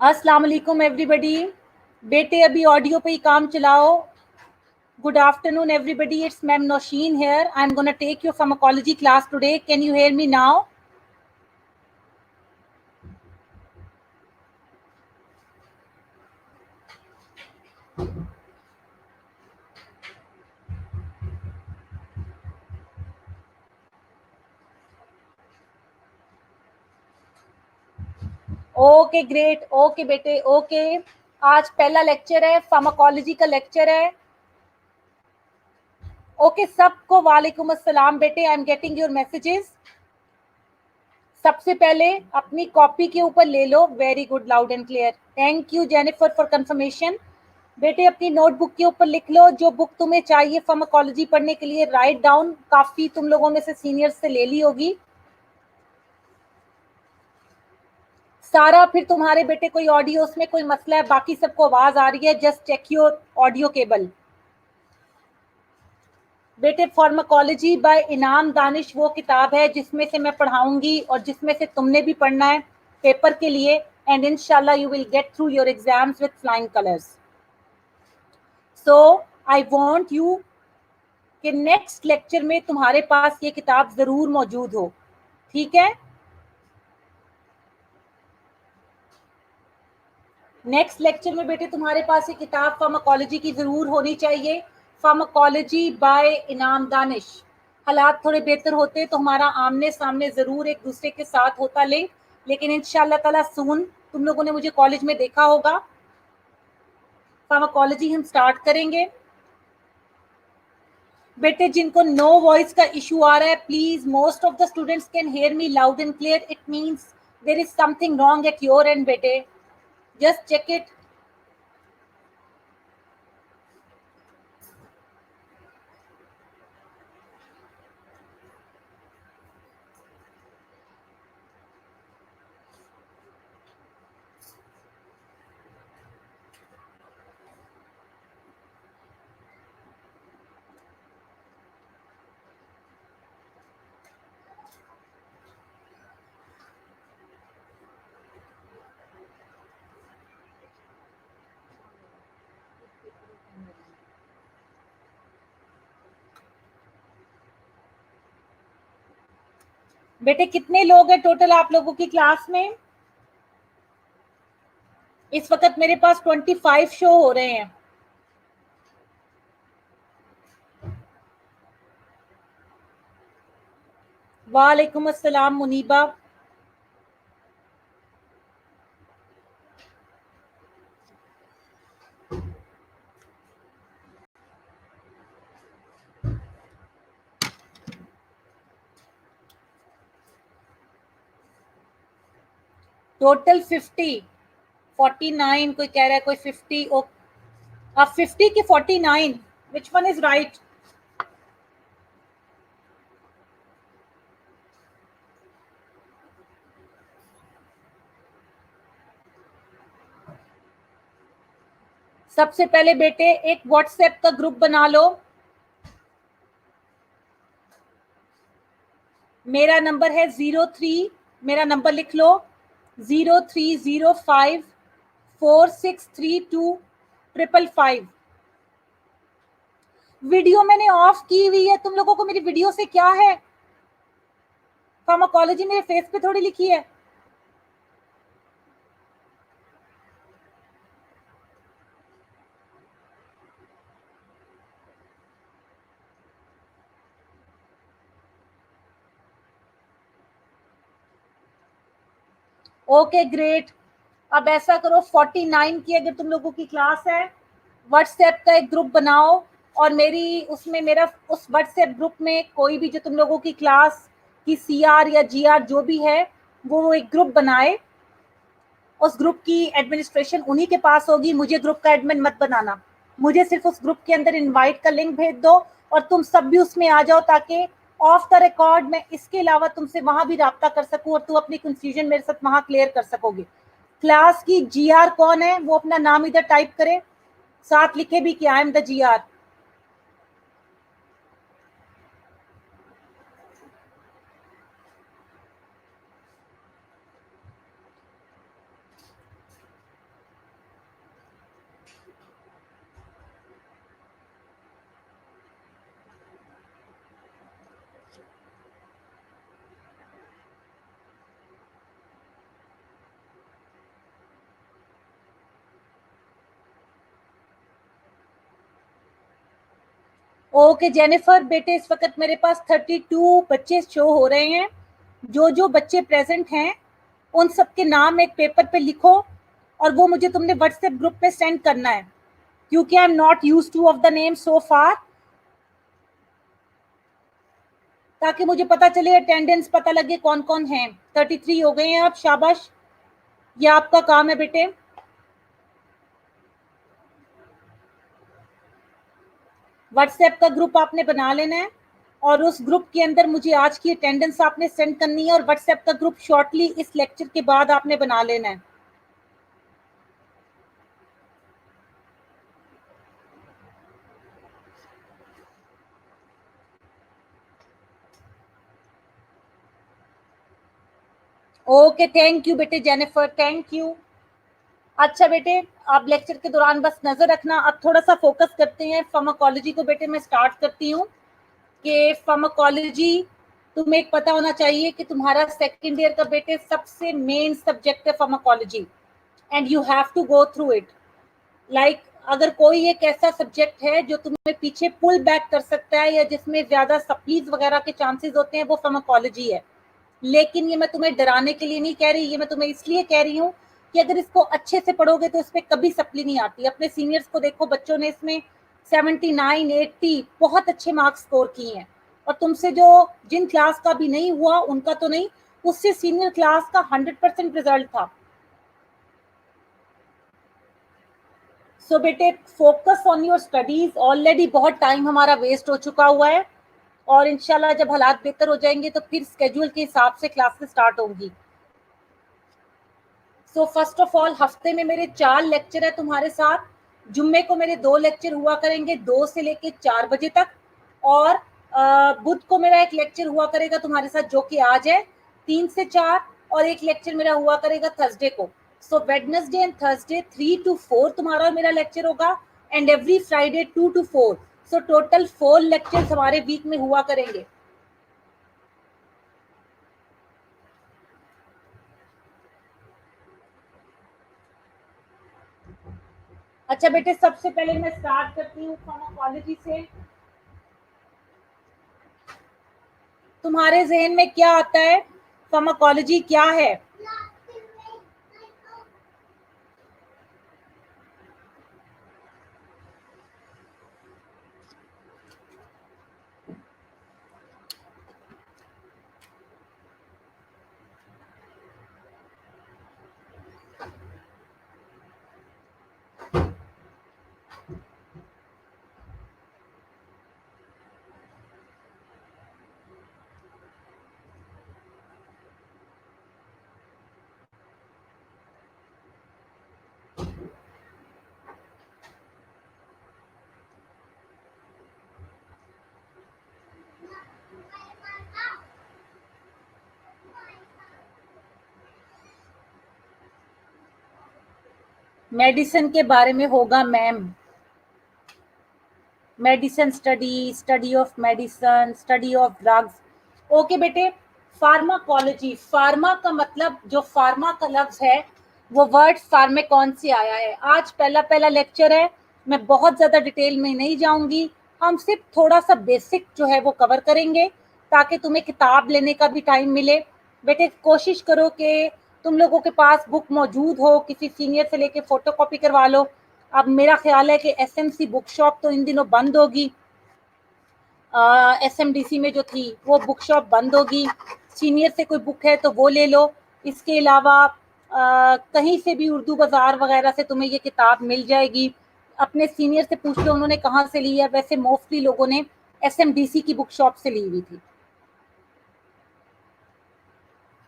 अस्सलाम वालेकुम एवरीबॉडी। बेटे अभी ऑडियो पे ही काम चलाओ। Good afternoon everybody, it's Ma'am Nosheen here. I'm going to take your pharmacology class today. Can you hear me now? Okay great. Okay बेटे okay. आज पहला लेक्चर है, फार्माकोलॉजी का लेक्चर है। ओके सबको वालेकुम अस्सलाम बेटे, I am getting your messages. सबसे पहले अपनी कॉपी के ऊपर ले लो। Very good, loud and clear. Thank you Jennifer for confirmation. बेटे अपनी नोटबुक के ऊपर लिख लो जो बुक तुम्हें चाहिए फार्माकोलॉजी पढ़ने के लिए। Write down. काफी तुम लोगों में से सीनियर्स से ले ली होगी सारा। फिर तुम्हारे बेटे कोई ऑडियो में कोई मसला है, बाकी सबको आवाज आ रही है, just check your audio cable. बेटे फार्माकोलॉजी बाय इनाम दानिश वो किताब है जिसमें से मैं पढ़ाऊंगी और जिसमें से तुमने भी पढ़ना है पेपर के लिए। एंड इंशाल्लाह you will get through your exams with flying colours. So I want you कि नेक्स्ट लेक्चर में तुम्हारे पास ये किताब जरूर मौजूद हो, ठीक है? नेक्स्ट लेक्चर में बेटे तुम्हारे पास ये किताब फार्माकोलॉजी की जरूर होनी चाहिए। Pharmacology by Inam Danish. हालात थोड़े बेहतर होते तो हमारा आमने सामने जरूर एक दूसरे के साथ होता लिंक, लेकिन इंशाल्लाह ताला सून तुम लोगों ने मुझे कॉलेज में देखा होगा। फार्माकोलॉजी हम स्टार्ट करेंगे। बेटे जिनको नो वॉइस का इशू आ रहा है, please most of the students can hear me loud and clear. It means there is something wrong at your end बेटे, जस्ट चेक इट। बेटे कितने लोग हैं टोटल आप लोगों की क्लास में? इस वक्त मेरे पास 25 शो हो रहे हैं। वालेकुम अस्सलाम मुनीबा। टोटल 50, 49 कोई कह रहा है, कोई 50। अब 50 की 49, विच वन इज राइट? सबसे पहले बेटे एक व्हाट्सएप का ग्रुप बना लो। मेरा नंबर है 03, मेरा नंबर लिख लो 0305463255। वीडियो मैंने ऑफ की हुई है, तुम लोगों को मेरी वीडियो से क्या है? फार्माकोलॉजी मेरे फेस पे थोड़ी लिखी है। Okay great. अब ऐसा करो 49 की अगर तुम लोगों की क्लास है, व्हाट्सएप का एक ग्रुप बनाओ और मेरी उसमें मेरा उस व्हाट्सएप ग्रुप में कोई भी जो तुम लोगों की क्लास की सीआर या जीआर जो भी है वो एक ग्रुप बनाए। उस ग्रुप की एडमिनिस्ट्रेशन उन्हीं के पास होगी, मुझे ग्रुप का एडमिन मत बनाना। मुझे सिर्फ उस ग्रुप के अंदर इनवाइट का लिंक भेज दो और तुम सब भी उसमें आ जाओ ताकि ऑफ द रिकॉर्ड मैं इसके अलावा तुमसे वहां भी राब्ता कर सकूं और तू अपनी कंफ्यूजन मेरे साथ वहां क्लियर कर सकोगे। क्लास की जीआर कौन है वो अपना नाम इधर टाइप करे, साथ लिखे भी कि I am the GR. Okay Jennifer बेटे, इस वक्त मेरे पास 32 बच्चे शो हो रहे हैं। जो जो बच्चे प्रेजेंट हैं उन सबके नाम एक पेपर पे लिखो और वो मुझे तुमने व्हाट्सएप ग्रुप में सेंड करना है, क्योंकि I am not use to of the name so far, ताकि मुझे पता चले, अटेंडेंस पता लगे कौन कौन है। 33 हो गए हैं आप, शाबाश, ये आपका काम है बेटे। व्हाट्सएप का ग्रुप आपने बना लेना है और उस ग्रुप के अंदर मुझे आज की अटेंडेंस आपने सेंड करनी है, और व्हाट्सएप का ग्रुप शॉर्टली इस लेक्चर के बाद आपने बना लेना है। ओके, थैंक यू बेटे जेनिफर, थैंक यू। अच्छा बेटे, आप लेक्चर के दौरान बस नजर रखना। अब थोड़ा सा फोकस करते हैं फार्माकोलॉजी को। बेटे मैं स्टार्ट करती हूँ कि फार्माकोलॉजी तुम्हें एक पता होना चाहिए कि तुम्हारा सेकेंड ईयर का बेटे सबसे मेन सब्जेक्ट है pharmacology, and you have to go through it. Like अगर कोई एक ऐसा सब्जेक्ट है जो तुम्हें पीछे पुल बैक कर सकता है या जिसमें ज्यादा सप्लीज वगैरह के चांसेस होते हैं, वो फार्माकोलॉजी है। लेकिन ये मैं तुम्हें डराने के लिए नहीं कह रही, ये मैं तुम्हें इसलिए कह रही हूँ कि अगर इसको अच्छे से पढ़ोगे तो इसमें कभी सप्ली नहीं आती। अपने सीनियर्स को देखो, बच्चों ने इसमें 79, 80 बहुत अच्छे मार्क्स स्कोर किए हैं, और तुमसे जो जिन क्लास का भी नहीं हुआ उनका तो नहीं, उससे सीनियर क्लास का 100% रिजल्ट था। सो बेटे focus on your studies. Already बहुत टाइम हमारा वेस्ट हो चुका हुआ है, और इंशाल्लाह जब हालात बेहतर हो जाएंगे तो फिर स्केड्यूल के हिसाब से क्लासेस स्टार्ट होंगी। सो फर्स्ट ऑफ ऑल, हफ्ते में मेरे 4 लेक्चर है तुम्हारे साथ। जुम्मे को मेरे 2 लेक्चर हुआ करेंगे 2 से लेके 4 बजे तक, और बुध को मेरा एक लेक्चर हुआ करेगा तुम्हारे साथ जो कि आज है 3 से 4, और एक लेक्चर मेरा हुआ करेगा थर्सडे को। सो वेडनेसडे एंड थर्सडे 3 to 4 तुम्हारा और मेरा लेक्चर होगा, and every Friday 2 to 4। So total 4 lectures हमारे वीक में हुआ करेंगे। अच्छा बेटे, सबसे पहले मैं स्टार्ट करती हूँ फार्माकोलॉजी से। तुम्हारे जहन में क्या आता है, फार्माकोलॉजी क्या है? मेडिसिन के बारे में होगा ma'am. Medicine study, study of medicine, study of drugs. Okay बेटे, फार्माकोलॉजी, फार्मा का मतलब, जो फार्मा का लफ्ज है वो वर्ड फार्मेकॉन से आया है। आज पहला पहला लेक्चर है, मैं बहुत ज्यादा डिटेल में नहीं जाऊंगी। हम सिर्फ थोड़ा सा बेसिक जो है वो कवर करेंगे, ताकि तुम्हें किताब लेने का भी टाइम मिले। बेटे कोशिश करो कि तुम लोगों के पास बुक मौजूद हो, किसी सीनियर से लेके फोटो कॉपी करवा लो। अब मेरा ख्याल है कि एसएमसी बुक शॉप तो इन दिनों बंद होगी, एसएमडीसी में जो थी वो बुक शॉप बंद होगी। सीनियर से कोई बुक है तो वो ले लो। इसके अलावा कहीं से भी उर्दू बाजार वगैरह से तुम्हें ये किताब मिल जाएगी। अपने सीनियर से पूछ लो उन्होंने कहाँ से ली है, वैसे मोस्टली लोगों ने एसएमडीसी की बुक शॉप से ली हुई थी।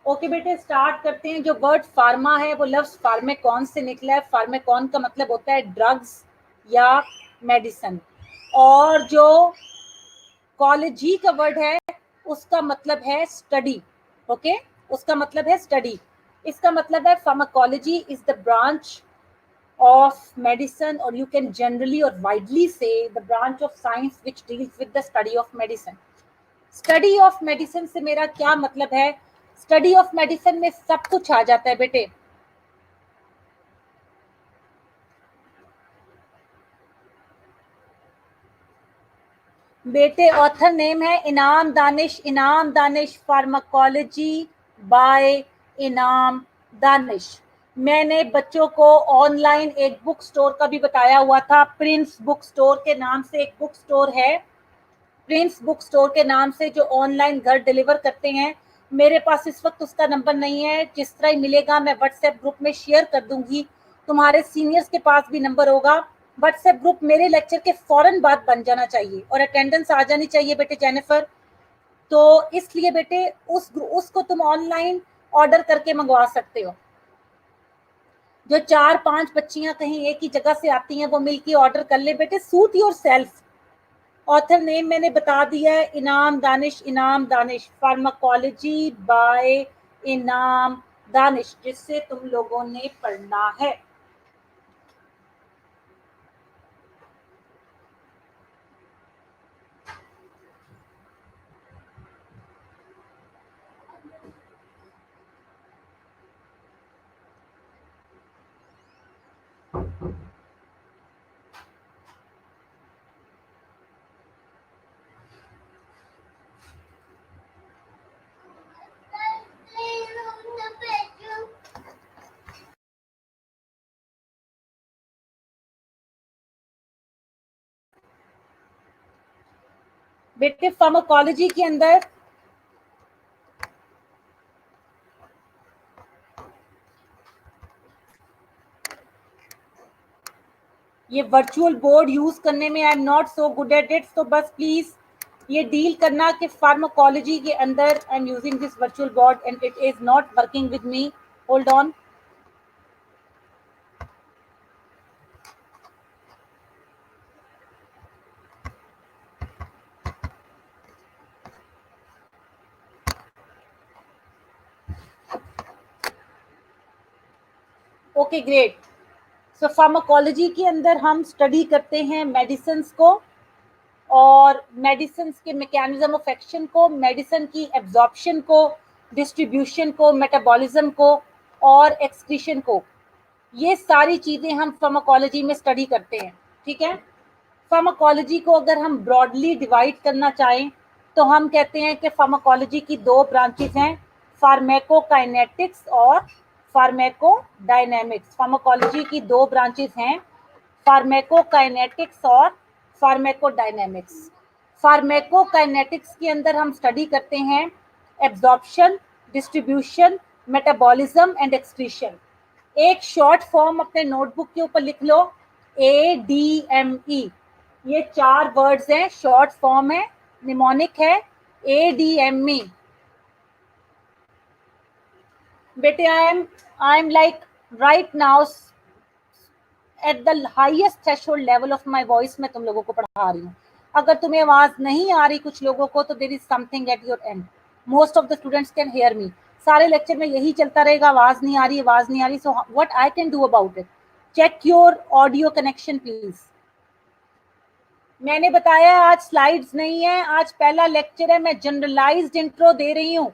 ओके बेटे, स्टार्ट करते हैं। जो वर्ड फार्मा है वो लफ्ज फार्मेकॉन से निकला है। फार्मेकॉन का मतलब होता है ड्रग्स या मेडिसिन, और जो कॉलेजी का वर्ड है उसका मतलब है स्टडी। ओके, उसका मतलब है स्टडी। इसका मतलब है pharmacology is the branch of medicine, और यू कैन जनरली और वाइडली से the branch of science which deals with the study of medicine. Study of medicine से मेरा क्या मतलब है? स्टडी ऑफ मेडिसिन में सब कुछ आ जाता है बेटे। बेटे ऑथर नेम है इनाम दानिश फार्माकोलॉजी बाय इनाम दानिश। मैंने बच्चों को ऑनलाइन एक बुक स्टोर का भी बताया हुआ था, प्रिंस बुक स्टोर के नाम से एक बुक स्टोर है, प्रिंस बुक स्टोर के नाम से, जो ऑनलाइन घर डिलीवर करते हैं। मेरे पास इस वक्त उसका नंबर नहीं है, जिस तरह ही मिलेगा मैं व्हाट्सएप ग्रुप में शेयर कर दूंगी। तुम्हारे सीनियर्स के पास भी नंबर होगा। व्हाट्सएप ग्रुप मेरे लेक्चर के फौरन बाद बन जाना चाहिए और अटेंडेंस आ जानी चाहिए बेटे जेनिफर। तो इसलिए बेटे उसको तुम ऑनलाइन ऑर्डर करके मंगवा सकते हो। जो 4-5 बच्चियां कहीं एक ही जगह से आती हैं वो मिलके ऑर्डर कर ले बेटे, suit your self. Author name मैंने बता दिया है इनाम दानिश फार्माकोलॉजी बाय इनाम दानिश, जिससे तुम लोगों ने पढ़ना है। बेटे फार्माकोलॉजी के अंदर ये वर्चुअल बोर्ड यूज करने में आई am not so good at it, तो बस प्लीज ये डील करना कि फार्माकोलॉजी के अंदर I am using this virtual board and it is not working with me. Hold on. Okay great. So pharmacology के अंदर हम स्टडी करते हैं मेडिसिन्स को और मेडिसिन के मैकेनिज्म ऑफ एक्शन को, मेडिसिन की एब्जॉर्प्शन को, डिस्ट्रीब्यूशन को, मेटाबॉलिज्म को और एक्सक्रीशन को। ये सारी चीजें हम फार्माकोलॉजी में स्टडी करते हैं। ठीक है। फार्माकोलॉजी को अगर हम ब्रॉडली डिवाइड करना चाहें तो हम कहते हैं कि फार्माकोलॉजी की दो ब्रांचेस हैं, फार्मेकोकाइनेटिक्स और फार्मेकोडायनेमिक्स। फार्माकोलॉजी की दो ब्रांचेस हैं, फार्मेकोकाइनेटिक्स और फार्मेकोडायनेमिक्स। फार्मेकोकाइनेटिक्स के अंदर हम स्टडी करते हैं absorption, distribution, metabolism and excretion. एक शॉर्ट फॉर्म अपने नोटबुक के ऊपर लिख लो, ADME। ये 4 वर्ड्स हैं, शॉर्ट फॉर्म है, निमोनिक है, ADME। बेटे I am like right now at the highest threshold level of my voice मैं तुम लोगों को पढ़ा रही हूँ। अगर तुम्हें आवाज नहीं आ रही कुछ लोगों को तो there is something at your end. Most of the students can hear me. सारे लेक्चर में यही चलता रहेगा, आवाज नहीं आ रही, आवाज नहीं आ रही। So what I can do about it, check your audio connection please. मैंने बताया आज स्लाइड्स नहीं है, आज पहला लेक्चर है, मैं जनरलाइज्ड इंट्रो दे रही हूँ।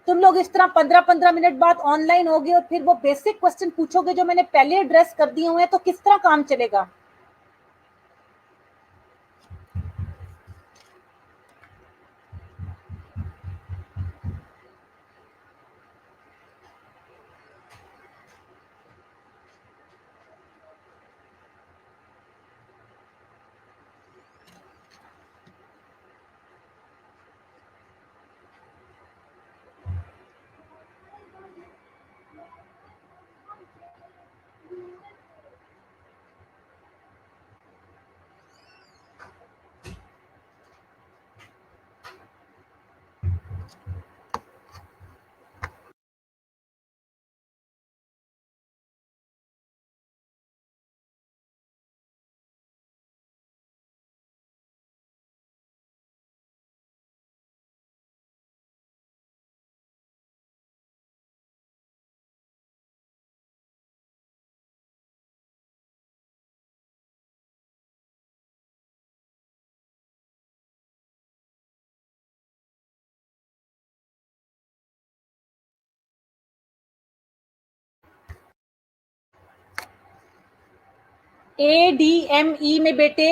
तुम लोग इस तरह 15-15 मिनट बाद ऑनलाइन होगे और फिर वो बेसिक क्वेश्चन पूछोगे जो मैंने पहले एड्रेस कर दिए हुए हैं, तो किस तरह काम चलेगा। ADME में बेटे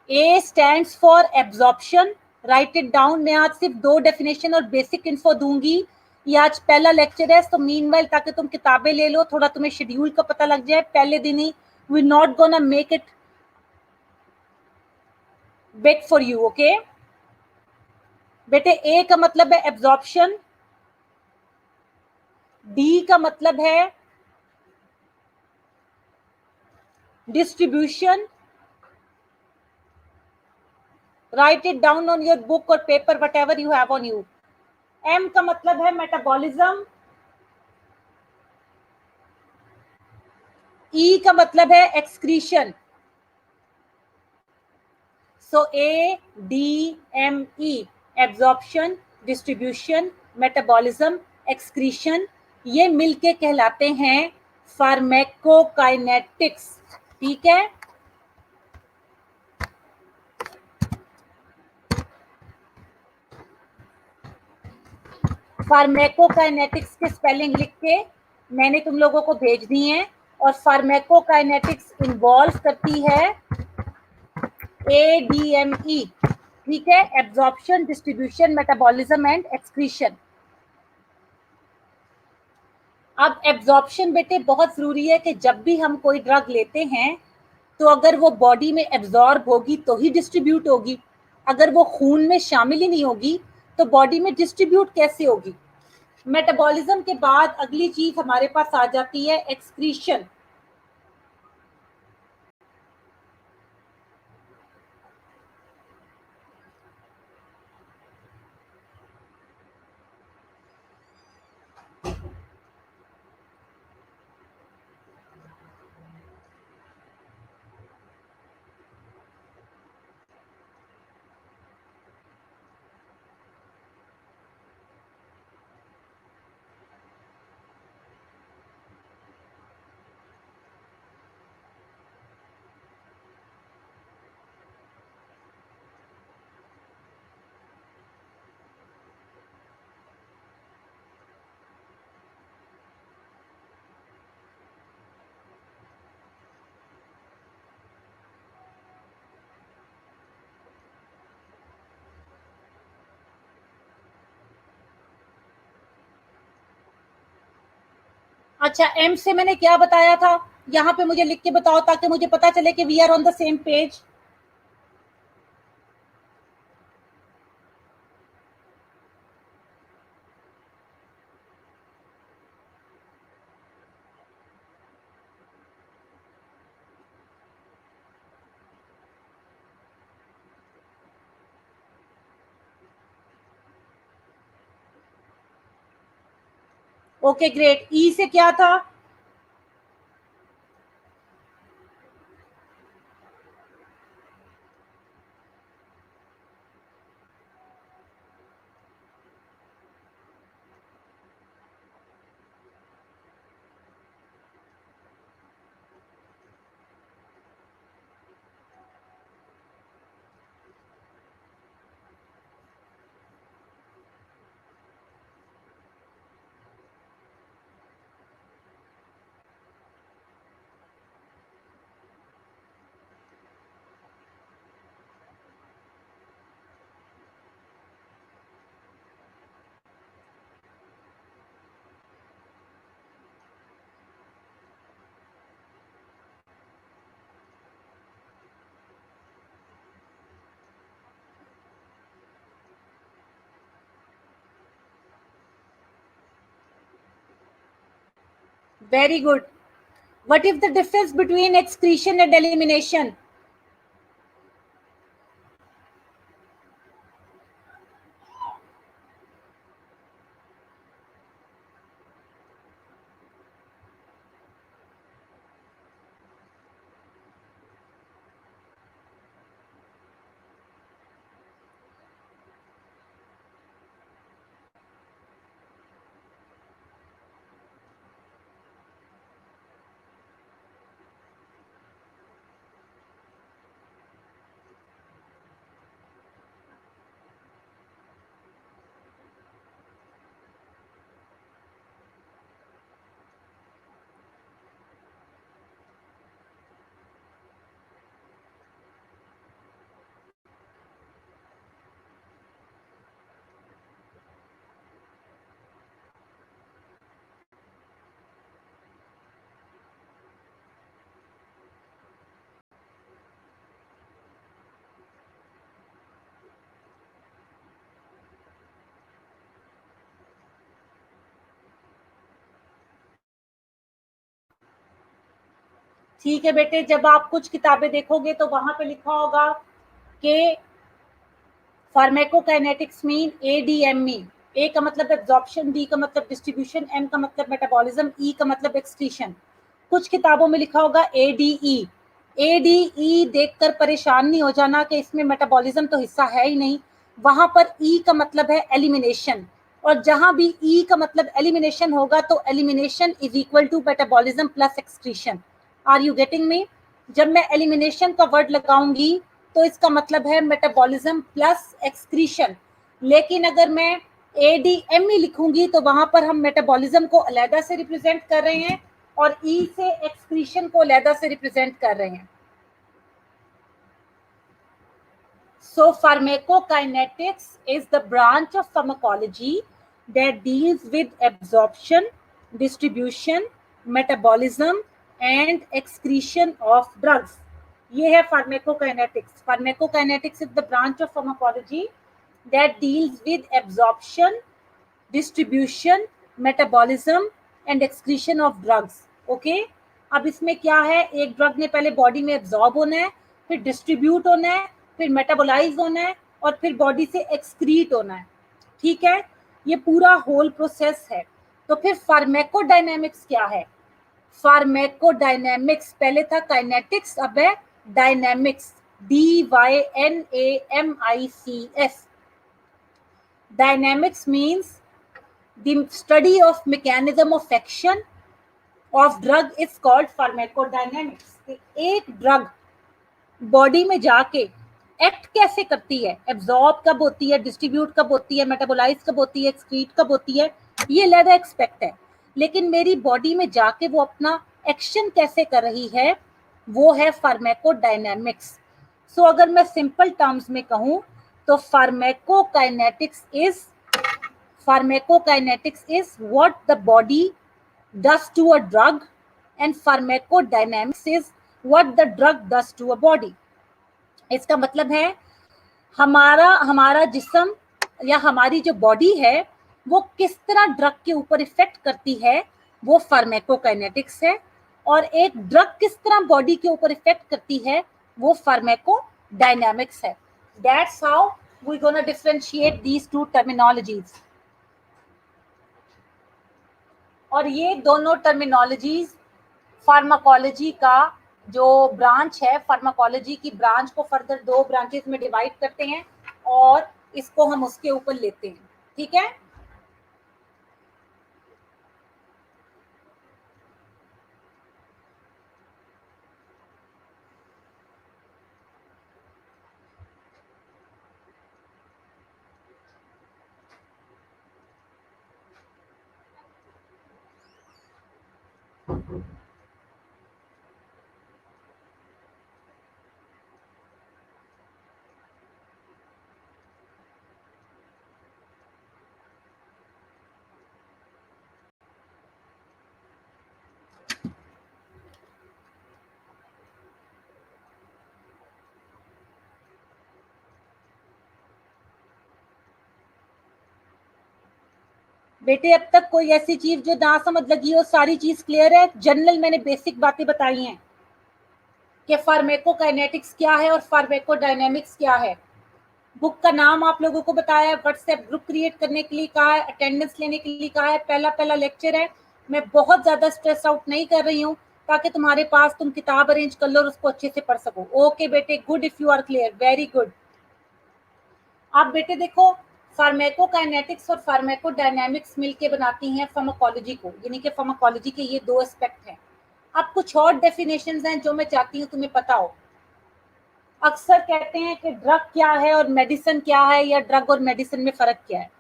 A stands for absorption, right it down. मैं आज सिर्फ 2 डेफिनेशन और बेसिक इन्फो दूंगी, ये आज पहला लेक्चर है, तो मीनवाइल ताकि तुम किताबें ले लो, थोड़ा तुम्हें शेड्यूल का पता लग जाए पहले दिन ही। We not gonna make it big for you, okay बेटे। ए का मतलब है एब्जॉर्प्शन, डी का मतलब है distribution, write it down on your book और paper whatever you have on you. M का मतलब है मेटाबॉलिज्म, ई का मतलब है excretion. So ADME, absorption, distribution, metabolism, excretion, ये मिलके कहलाते हैं फार्मेकोकाइनेटिक्स, ठीक है। फार्मेकोकाइनेटिक्स के स्पेलिंग लिख के मैंने तुम लोगों को भेज दी हैं, और फार्मेकोकाइनेटिक्स इन्वॉल्व करती है ADME, ठीक है, absorption, distribution, metabolism and excretion. अब एब्जॉर्प्शन बेटे बहुत जरूरी है कि जब भी हम कोई ड्रग लेते हैं तो अगर वो बॉडी में एब्जॉर्ब होगी तो ही डिस्ट्रीब्यूट होगी, अगर वो खून में शामिल ही नहीं होगी तो बॉडी में डिस्ट्रीब्यूट कैसे होगी। मेटाबॉलिज्म के बाद अगली चीज हमारे पास आ जाती है एक्सक्रीशन। अच्छा, एम से मैंने क्या बताया था, यहाँ पे मुझे लिख के बताओ ताकि मुझे पता चले कि we are on the same page. Okay great. E से क्या था? Very good. What is the difference between excretion and elimination? ठीक है बेटे, जब आप कुछ किताबें देखोगे तो वहां पे लिखा होगा कि फार्मेकोकाइनेटिक्स मीन ADME। ए का मतलब एब्जॉर्प्शन, डी का मतलब डिस्ट्रीब्यूशन, एम का मतलब मेटाबॉलिज्म, ई का मतलब एक्सक्रीशन। कुछ किताबों में लिखा होगा ADE। ADE देखकर परेशान नहीं हो जाना कि इसमें मेटाबॉलिज्म तो हिस्सा है ही नहीं। वहां पर ई का मतलब है एलिमिनेशन, और जहां भी ई का मतलब एलिमिनेशन होगा तो elimination is equal to metabolism plus excretion. Are you getting me? जब मैं एलिमिनेशन का वर्ड लगाऊंगी तो इसका मतलब है मेटाबॉलिज्म प्लस एक्सक्रीशन। लेकिन अगर मैं ADME लिखूंगी तो वहां पर हम मेटाबॉलिज्म को अलहदा से रिप्रेजेंट कर रहे हैं और ई से एक्सक्रीशन को अलहदा से रिप्रेजेंट कर रहे हैं। So pharmacokinetics is the branch of pharmacology that deals with absorption, distribution, metabolism and excretion of drugs. ये है pharmacokinetics. Pharmacokinetics is the branch of pharmacology that deals with absorption, distribution, metabolism and excretion of drugs. Okay? अब इसमें क्या है, एक drug ने पहले body में एब्जॉर्ब होना है, फिर डिस्ट्रीब्यूट होना है, फिर मेटाबोलाइज होना है और फिर बॉडी से एक्सक्रीट होना है। ठीक है, ये पूरा होल प्रोसेस है। तो फिर फार्मेकोडायनेमिक्स क्या है? फार्मेकोडायनेमिक्स पहले था काइनेटिक्स, अब है dynamics, DYNAMICS। Dynamics means the study of mechanism of action of drug is called pharmacodynamics। एक ड्रग बॉडी में जाके एक्ट कैसे करती है, एब्जॉर्ब कब होती है, डिस्ट्रीब्यूट कब होती है, मेटाबोलाइज कब होती है, एक्सक्रीट कब होती है, ये अलग एक्सपेक्ट है। लेकिन मेरी बॉडी में जाके वो अपना एक्शन कैसे कर रही है, वो है फार्मेकोडायनेमिक्स। सो अगर मैं सिंपल टर्म्स में कहूं तो pharmacokinetics is what the body does to a drug and pharmacodynamics is what the drug does to a body। इसका मतलब है हमारा जिस्म या हमारी जो बॉडी है वो किस तरह ड्रग के ऊपर इफेक्ट करती है, वो फार्मेकोकाइनेटिक्स है। और एक ड्रग किस तरह बॉडी के ऊपर इफेक्ट करती है, वो फार्मेकोडायनेमिक्स है। That's how we gonna differentiate these two terminologies. और ये दोनों टर्मिनोलॉजीज फार्माकोलॉजी का जो ब्रांच है, फार्माकोलॉजी की ब्रांच को फर्दर दो ब्रांचेस में डिवाइड करते हैं और इसको हम उसके ऊपर लेते हैं। ठीक है, बेटे अब तक कोई ऐसी चीज जो ना समझ लगी हो, सारी चीज क्लियर है? जनरल मैंने बेसिक बातें बताई हैं कि फार्मेकोकाइनेटिक्स क्या है और फार्मेकोडायनेमिक्स क्या है। बुक का नाम आप लोगों को बताया है, व्हाट्सएप ग्रुप क्रिएट करने के लिए कहा है, अटेंडेंस लेने के लिए कहा है, पहला लेक्चर है। मैं बहुत ज्यादा स्ट्रेस आउट नहीं कर रही हूँ ताकि तुम्हारे पास तुम किताब अरेंज कर लो और उसको अच्छे से पढ़ सको। ओके बेटे, good, if you are clear, very good. आप बेटे देखो, फार्मेकोकाइनेटिक्स और फार्मेकोडायनेमिक्स मिलके बनाती हैं फार्माकोलॉजी को, यानी कि फार्माकोलॉजी के ये दो एस्पेक्ट हैं। अब कुछ और डेफिनेशंस हैं जो मैं चाहती हूँ तुम्हें पता हो। अक्सर कहते हैं कि ड्रग क्या है और मेडिसिन क्या है, या ड्रग और मेडिसिन में फर्क क्या है।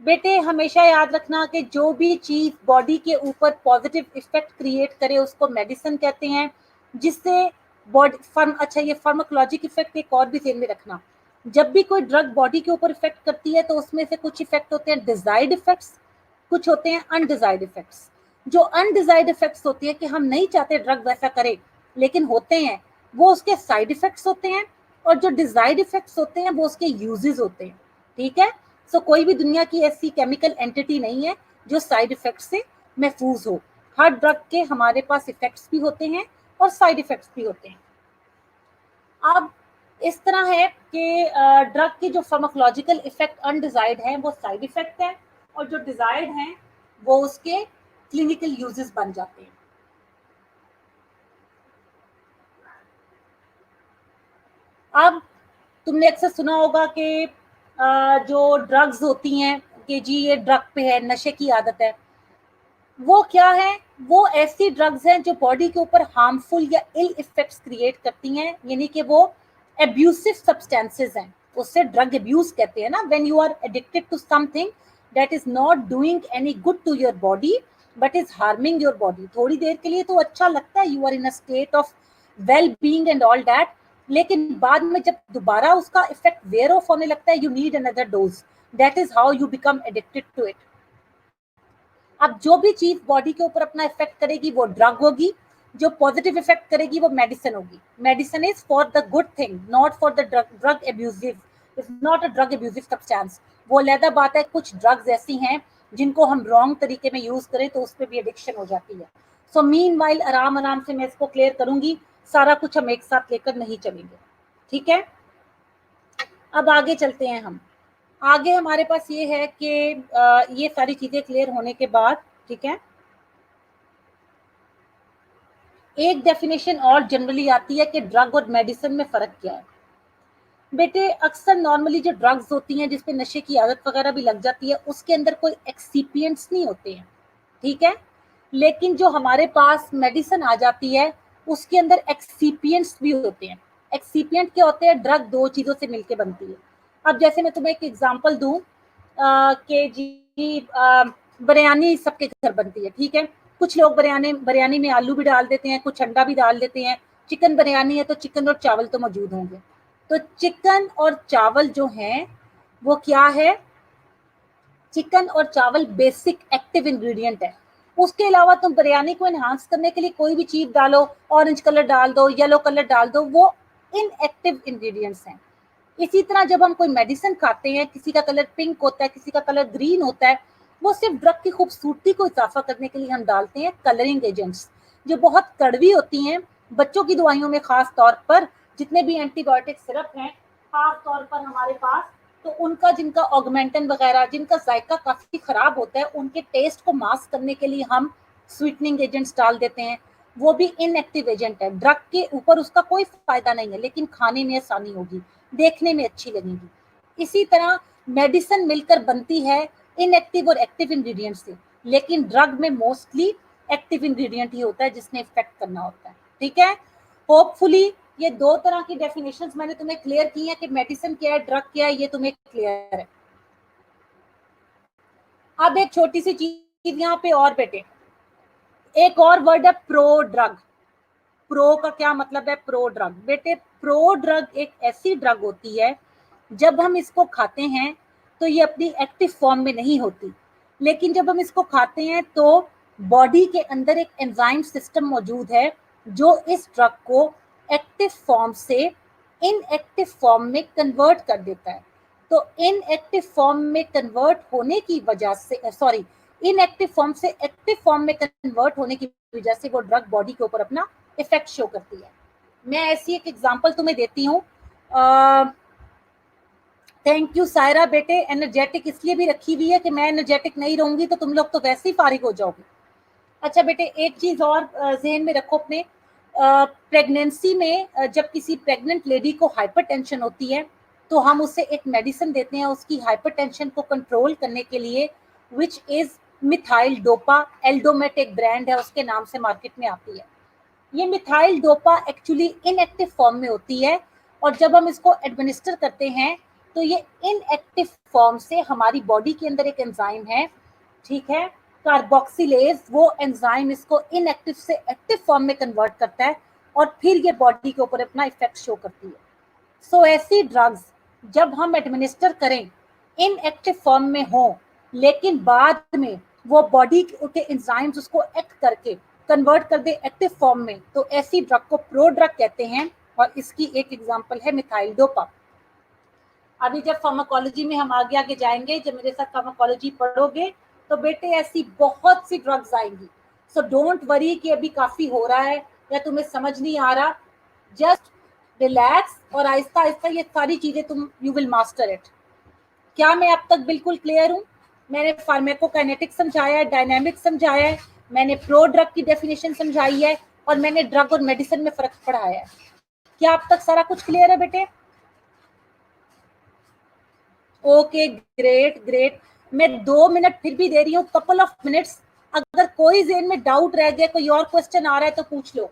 बेटे हमेशा याद रखना कि जो भी चीज बॉडी के ऊपर पॉजिटिव इफेक्ट क्रिएट करे उसको मेडिसिन कहते हैं, जिससे बॉडी अच्छा, ये फार्माकोलॉजिक इफेक्ट एक और भी ध्यान में रखना। जब भी कोई ड्रग बॉडी के ऊपर इफेक्ट करती है तो उसमें से कुछ इफेक्ट होते हैं डिजायर्ड इफेक्ट्स, कुछ होते हैं अनडिजायर्ड इफेक्ट्स। जो अनडिजायर्ड इफेक्ट्स होती है कि हम नहीं चाहते ड्रग वैसा करे लेकिन होते हैं, वो उसके साइड इफेक्ट्स होते हैं। और जो डिजायर्ड इफेक्ट्स होते हैं वो उसके यूजेस होते हैं। ठीक है, सो कोई भी दुनिया की ऐसी केमिकल एंटिटी नहीं है जो साइड इफेक्ट से महफूज हो। हर ड्रग के हमारे पास इफेक्ट्स भी होते हैं और साइड इफेक्ट्स भी होते हैं। अब इस तरह है कि ड्रग के जो फार्माकोलॉजिकल इफेक्ट अनडिजायर्ड हैं वो साइड इफेक्ट है, और जो डिजायर्ड हैं वो उसके क्लिनिकल यूजेस बन जाते हैं। अब तुमने अक्सर सुना होगा कि जो ड्रग्स होती हैं कि जी ये ड्रग पे है, नशे की आदत है, वो क्या है? वो ऐसी ड्रग्स हैं जो बॉडी के ऊपर हार्मफुल या इल इफेक्ट्स क्रिएट करती हैं, यानी कि वो एब्यूसिव सब्सटेंसेस हैं, उससे ड्रग एब्यूज कहते हैं ना, when you are addicted to something that is not doing any good to your body but is harming your body. थोड़ी देर के लिए तो अच्छा लगता है, you are in a state of well being and all that, लेकिन बाद में जब दोबारा उसका इफेक्ट वेयर ऑफ होने लगता है, you need another dose, that is how you become addicted to it. अब जो भी चीज बॉडी के ऊपर अपना इफेक्ट करेगी वो ड्रग होगी, जो पॉजिटिव इफेक्ट करेगी वो मेडिसिन होगी। Medicine is for the good thing, not for the drug abusive, is not a drug abusive substance. वो अलग बात है, कुछ ड्रग्स ऐसी हैं जिनको हम रॉन्ग तरीके में यूज करें तो उस पर भी एडिक्शन हो जाती है। सो मीनवाइल आराम आराम से मैं इसको क्लियर करूंगी, सारा कुछ हम एक साथ लेकर नहीं चलेंगे, ठीक है। अब आगे चलते हैं हम। आगे हमारे पास ये है कि ये सारी चीजें क्लियर होने के बाद, ठीक है, एक डेफिनेशन और जनरली आती है कि ड्रग और मेडिसिन में फर्क क्या है। बेटे अक्सर नॉर्मली जो ड्रग्स होती हैं जिसपे नशे की आदत वगैरह भी लग जाती है, उसके अंदर कोई एक्सीपिएंट्स नहीं होते हैं, ठीक है। लेकिन जो हमारे पास मेडिसिन आ जाती है उसके अंदर एक्सीपिएंट्स भी होते हैं। एक्सीपिएंट क्या होते हैं? ड्रग दो चीजों से मिलकर बनती है। अब जैसे मैं तुम्हें एक एग्जांपल दूं कि जी बिरयानी सबके घर बनती है, ठीक है। कुछ लोग बिरयानी में आलू भी डाल देते हैं, कुछ अंडा भी डाल देते हैं। चिकन बिरयानी है तो चिकन और चावल तो मौजूद होंगे। तो चिकन और चावल जो हैं वो क्या है? चिकन और चावल बेसिक एक्टिव इंग्रेडिएंट है। उसके अलावा तुम बिरयानी को एनहांस करने के लिए कोई भी चीज डालो, ऑरेंज कलर डाल दो, येलो कलर डाल दो, वो इनएक्टिव इंग्रेडिएंट्स हैं। इसी तरह जब हम कोई मेडिसिन खाते हैं, किसी का कलर पिंक होता है, किसी का कलर ग्रीन होता है, वो सिर्फ ड्रग की खूबसूरती को इजाफा करने के लिए हम डालते हैं कलरिंग एजेंट्स, जो बहुत कड़वी होती हैं। बच्चों की दवाइयों में खास तौर पर जितने भी एंटीबायोटिक सिरप हैं, खास तौर पर हमारे पास, तो उनका जिनका ऑगमेंटन वगैरह, जिनका जायका काफी खराब होता है, उनके टेस्ट को मास्क करने के लिए हम स्वीटनिंग एजेंट्स डाल देते हैं। वो भी इनएक्टिव एजेंट है, ड्रग के ऊपर उसका कोई फायदा नहीं है, लेकिन खाने में आसानी होगी, देखने में अच्छी लगेगी। इसी तरह मेडिसिन मिलकर बनती है इनएक्टिव और एक्टिव इंग्रेडिएंट से, लेकिन ड्रग में मोस्टली एक्टिव इंग्रेडिएंट ही होता है जिसने इफेक्ट करना होता है, ठीक है। होपफुली ये दो तरह की डेफिनेशंस मैंने तुम्हें क्लियर की हैं कि मेडिसिन क्या है, ड्रग क्या है, ये तुम्हें क्लियर है। अब एक छोटी सी चीज यहाँ पे और बेटे, एक और वर्ड है प्रो ड्रग। प्रो का क्या मतलब है? Pro drug. बेटे प्रो ड्रग एक ऐसी ड्रग होती है जब हम इसको खाते हैं तो ये अपनी एक्टिव फॉर्म में नहीं होती, लेकिन जब हम इसको खाते हैं तो बॉडी के अंदर एक एंजाइम सिस्टम मौजूद है जो इस ड्रग को एक्टिव फॉर्म से इनएक्टिव फॉर्म में कन्वर्ट कर देता है। तो इनएक्टिव फॉर्म में कन्वर्ट होने की वजह से, सॉरी, इनएक्टिव फॉर्म से एक्टिव फॉर्म में कन्वर्ट होने की वजह से वो ड्रग बॉडी के ऊपर अपना इफेक्ट शो करती है। मैं ऐसी एक एग्जांपल तुम्हें देती हूँ। Thank you Saira. बेटे एनर्जेटिक इसलिए भी रखी हुई है कि मैं एनर्जेटिक नहीं रहूंगी तो तुम लोग तो वैसे ही फारिग हो जाओगे। अच्छा बेटे एक चीज और जहन में रखो अपने, प्रेगनेंसी में जब किसी प्रेग्नेंट लेडी को हाइपरटेंशन होती है तो हम उसे एक मेडिसिन देते हैं उसकी हाइपरटेंशन को कंट्रोल करने के लिए, विच इज मिथाइल डोपा। एल्डोमेट एक ब्रांड है, उसके नाम से मार्केट में आती है। ये methyl dopa actually inactive form में होती है, और जब हम इसको एडमिनिस्टर करते हैं तो ये इनएक्टिव फॉर्म से हमारी बॉडी के अंदर एक एंजाइम है, ठीक है, कार्बोक्सिलेज, वो एंजाइम इसको इनएक्टिव से एक्टिव फॉर्म में कन्वर्ट करता है और फिर ये बॉडी के ऊपर अपना इफेक्ट शो करती है। सो ऐसी ड्रग्स जब हम एडमिनिस्टर करें इनएक्टिव फॉर्म में हो, लेकिन बाद में वो बॉडी के एंजाइम्स उसको एक्ट करके कन्वर्ट कर दे एक्टिव फॉर्म में, तो ऐसी ड्रग को प्रो ड्रग कहते हैं, और इसकी एक एग्जांपल है मिथाइल डोपा। अभी जब फार्माकोलॉजी में हम आगे आगे जाएंगे, जब मेरे साथ फार्माकोलॉजी पढ़ोगे तो बेटे ऐसी बहुत सी ड्रग्स आएंगी। सो डोंट वरी कि अभी काफी हो रहा है, या तुम्हें समझ नहीं आ रहा, जस्ट रिलैक्स और आहिस्ता आहिस्ता ये सारी चीजें तुम यू विल मास्टर इट। क्या मैं अब तक बिल्कुल क्लियर हूँ? मैंने फार्माकोकाइनेटिक्स समझाया है, डायनामिक्स समझाया है, मैंने प्रो ड्रग की डेफिनेशन समझाई है, और मैंने ड्रग और मेडिसिन में फर्क पढ़ाया है। क्या अब तक सारा कुछ क्लियर है बेटे? Okay, great great. मैं 2 मिनट फिर भी दे रही हूँ, कपल ऑफ मिनट्स। अगर कोई जेन में डाउट रह गया, कोई और क्वेश्चन आ रहा है तो पूछ लो।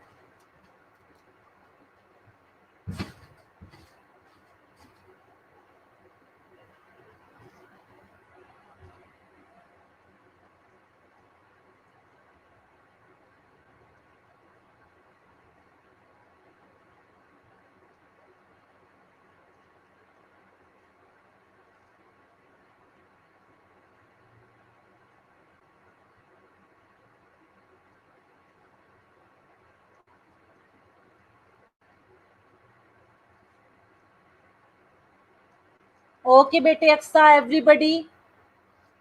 ओके बेटे, अक्सा एवरीबडी।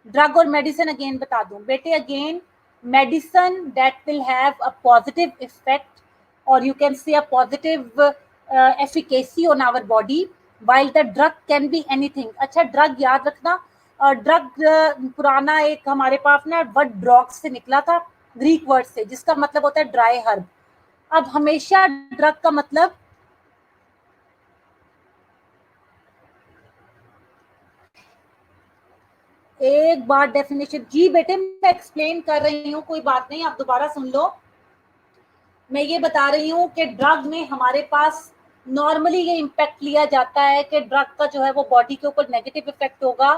ड्रग और मेडिसिन अगेन बता दूं बेटे, again medicine that will have a positive effect और you can see a positive efficacy on our body, while the drug can be anything। अच्छा, ड्रग याद रखना, ड्रग पुराना एक हमारे पास ना वर्ड ड्रॉग से निकला था, ग्रीक वर्ड से, जिसका मतलब होता है ड्राई हर्ब। अब हमेशा ड्रग का मतलब एक बार डेफिनेशन, जी बेटे मैं एक्सप्लेन कर रही हूँ, कोई बात नहीं, आप दोबारा सुन लो। मैं ये बता रही हूँ कि ड्रग में हमारे पास नॉर्मली ये इम्पैक्ट लिया जाता है कि ड्रग का जो है वो बॉडी के ऊपर नेगेटिव इफेक्ट होगा,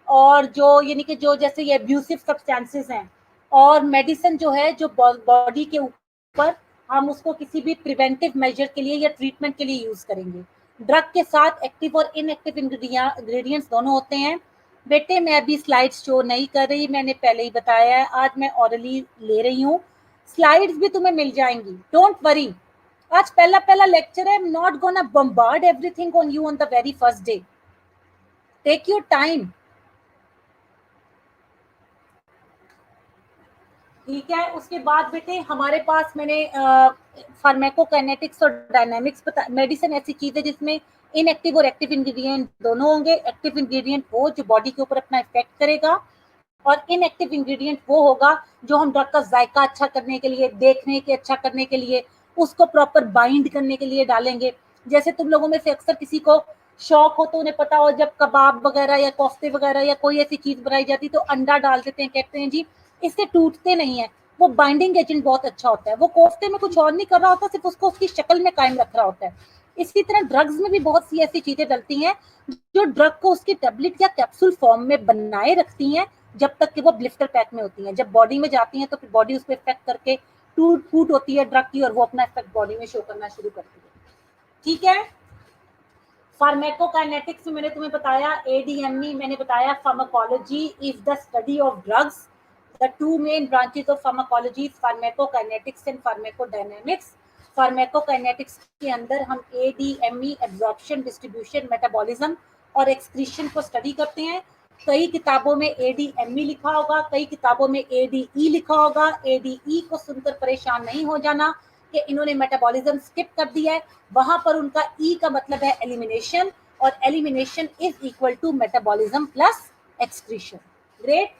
और जो यानी कि जो जैसे ये अब्यूसिव सब्सटेंसेस हैं, और मेडिसिन जो है जो बॉडी के ऊपर हम उसको किसी भी प्रिवेंटिव मेजर के लिए या ट्रीटमेंट के लिए यूज करेंगे। ड्रग के साथ एक्टिव और इनएक्टिव इंग्रेडिएंट्स दोनों होते हैं। बेटे मैं अभी स्लाइड शो नहीं कर रही, मैंने पहले ही बताया है, आज मैं ऑरली ले रही हूँ। स्लाइड्स भी तुम्हें मिल जाएंगी, डोंट वरी। आज पहला पहला लेक्चर है, I am not gonna bombard everything on you on the very first day, take your time. ठीक है, उसके बाद बेटे हमारे पास मैंने फार्माकोकाइनेटिक्स और डायनामिक्स बता। मेडिसिन ऐसी चीज है जिसमें इनएक्टिव और एक्टिव इंग्रेडिएंट दोनों होंगे। एक्टिव इंग्रेडिएंट वो जो बॉडी के ऊपर अपना इफेक्ट करेगा, और इनएक्टिव इंग्रेडिएंट वो होगा जो हम ड्रग का जायका अच्छा करने के लिए, देखने के अच्छा करने के लिए, उसको प्रॉपर बाइंड करने के लिए डालेंगे। जैसे तुम लोगों में से अक्सर किसी को शौक हो तो उन्हें पता हो, जब कबाब वगैरह या कोफ्ते वगैरह या कोई ऐसी चीज बनाई जाती तो अंडा डाल देते हैं, कहते हैं जी इससे टूटते नहीं है, वो बाइंडिंग एजेंट बहुत अच्छा होता है। वो कोफ्ते में कुछ और नहीं कर रहा होता, सिर्फ उसको उसकी शक्ल में कायम रख रहा होता है। इसी तरह ड्रग्स में भी बहुत सी ऐसी चीजें डलती हैं जो ड्रग को उसकी टेबलेट या कैप्सूल फॉर्म में बनाए रखती हैं, जब तक कि वो ब्लिस्टर पैक में होती हैं। जब बॉडी में जाती हैं तो फिर बॉडी उस पर इफेक्ट करके टूट फूट होती है ड्रग की, और वो अपना इफेक्ट बॉडी में शो करना शुरू करती है। ठीक है, फार्माकोकाइनेटिक्स में मैंने तुम्हें बताया, एडीएमई मैंने बताया, pharmacology is the study of drugs. The two main branches of pharmacology, pharmacokinetics and pharmacodynamics. Pharmacokinetics के अंदर हम एडीएमई, एब्जॉर्प्शन, डिस्ट्रीब्यूशन, मेटाबॉलिज्म और एक्सक्रीशन को स्टडी करते हैं। कई किताबों में एडीएमई लिखा होगा, कई किताबों में एडीई लिखा होगा। एडीई को सुनकर परेशान नहीं हो जाना कि इन्होंने मेटाबॉलिज्म स्किप कर दिया है, वहां पर उनका ई का मतलब है एलिमिनेशन, और elimination is equal to metabolism plus excretion. Great,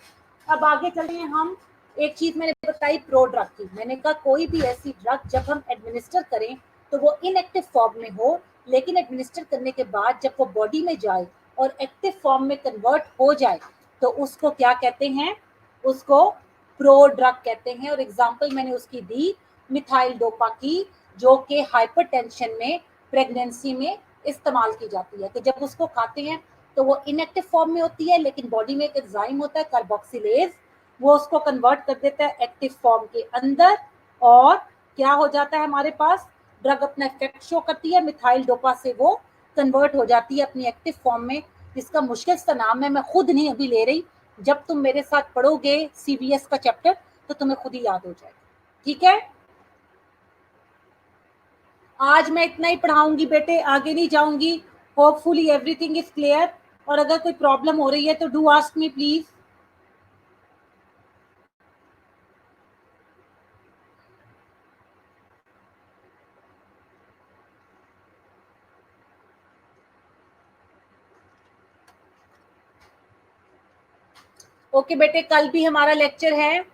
अब आगे चलते हैं हम। एक चीज मैंने बताई प्रो ड्रग की, मैंने कहा कोई भी ऐसी ड्रग जब हम एडमिनिस्टर करें तो वो इनएक्टिव फॉर्म में हो, लेकिन एडमिनिस्टर करने के बाद जब वो बॉडी में जाए और एक्टिव फॉर्म में कन्वर्ट हो जाए तो उसको क्या कहते हैं? उसको प्रो ड्रग कहते हैं। और एग्जांपल मैंने उसकी दी मिथाइल डोपा की, जो कि हाइपरटेंशन में, प्रेगनेंसी में इस्तेमाल की जाती है। कि जब उसको खाते हैं तो वो इनएक्टिव फॉर्म में होती है, लेकिन बॉडी में एक एंजाइम होता है कार्बोक्सिलेज, वो उसको कन्वर्ट कर देता है एक्टिव फॉर्म के अंदर, और क्या हो जाता है हमारे पास? ड्रग अपना इफेक्ट शो करती है, मिथाइल डोपा से वो कन्वर्ट हो जाती है अपनी एक्टिव फॉर्म में, जिसका मुश्किल सा नाम है, मैं खुद नहीं अभी ले रही, जब तुम मेरे साथ पढ़ोगे सीबीएस का चैप्टर तो तुम्हें खुद ही याद हो जाएगा। ठीक है, आज मैं इतना ही पढ़ाऊंगी बेटे, आगे नहीं जाऊंगी। होपफुली एवरीथिंग इज क्लियर, और अगर कोई प्रॉब्लम हो रही है तो do ask me please. Okay बेटे, कल भी हमारा लेक्चर है।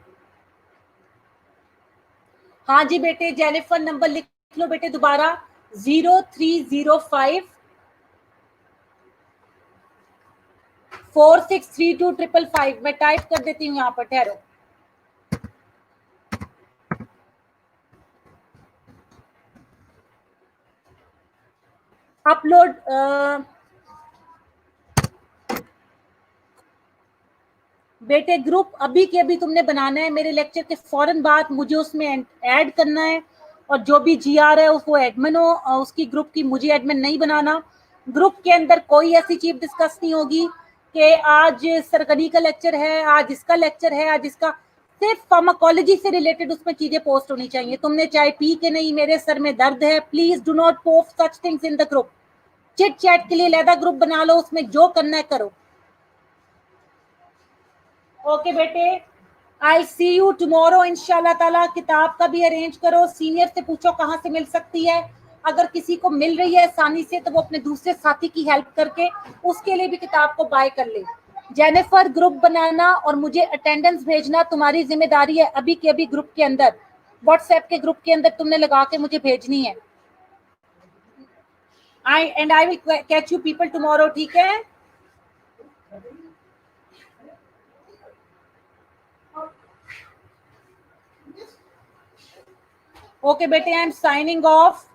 हाँ जी बेटे, जेनिफर नंबर लिख लो बेटे दोबारा, 0305 463255। मैं टाइप कर देती हूँ यहाँ पर, ठहरो। अपलोड बेटे, ग्रुप अभी के अभी तुमने बनाना है, मेरे लेक्चर के फौरन बाद मुझे उसमें ऐड करना है, और जो भी जीआर है उसको एडमिन हो उसकी ग्रुप की, मुझे एडमिन नहीं बनाना। ग्रुप के अंदर कोई ऐसी चीज डिस्कस नहीं होगी कि आज सरगनी का लेक्चर है, आज इसका लेक्चर है, आज इसका। सिर्फ फार्माकोलॉजी से रिलेटेड उसमें चीजें पोस्ट होनी चाहिए। तुमने चाहे पी के नहीं, मेरे सर में दर्द है, please do not post such things in the group. Chit chat के लिए अलहदा ग्रुप बना लो, उसमें जो करना है करो। ओके बेटे, आई सी यू टुमारो इंशाल्लाह ताला। किताब का भी अरेंज करो, सीनियर से पूछो कहाँ से मिल सकती है। अगर किसी को मिल रही है आसानी से तो वो अपने दूसरे साथी की हेल्प करके उसके लिए भी किताब को बाय कर ले। जेनिफर, ग्रुप बनाना और मुझे अटेंडेंस भेजना तुम्हारी जिम्मेदारी है। अभी के अभी ग्रुप के अंदर, व्हाट्सएप के ग्रुप के अंदर तुमने लगा के मुझे भेजनी है। I will catch you people tomorrow, ठीक है। ओके बेटे, आई एम साइनिंग ऑफ।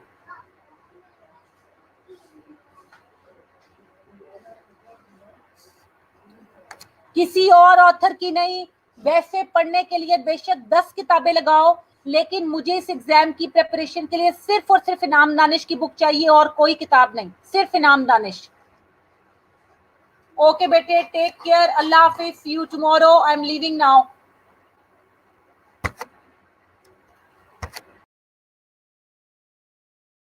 किसी और ऑथर की नहीं, वैसे पढ़ने के लिए बेशक 10 किताबें लगाओ, लेकिन मुझे इस एग्जाम की प्रिपरेशन के लिए सिर्फ और सिर्फ इनाम दानिश की बुक चाहिए और कोई किताब नहीं, सिर्फ इनाम दानिश। ओके बेटे, टेक केयर, अल्लाह हाफिज, see you tomorrow, I am leaving now.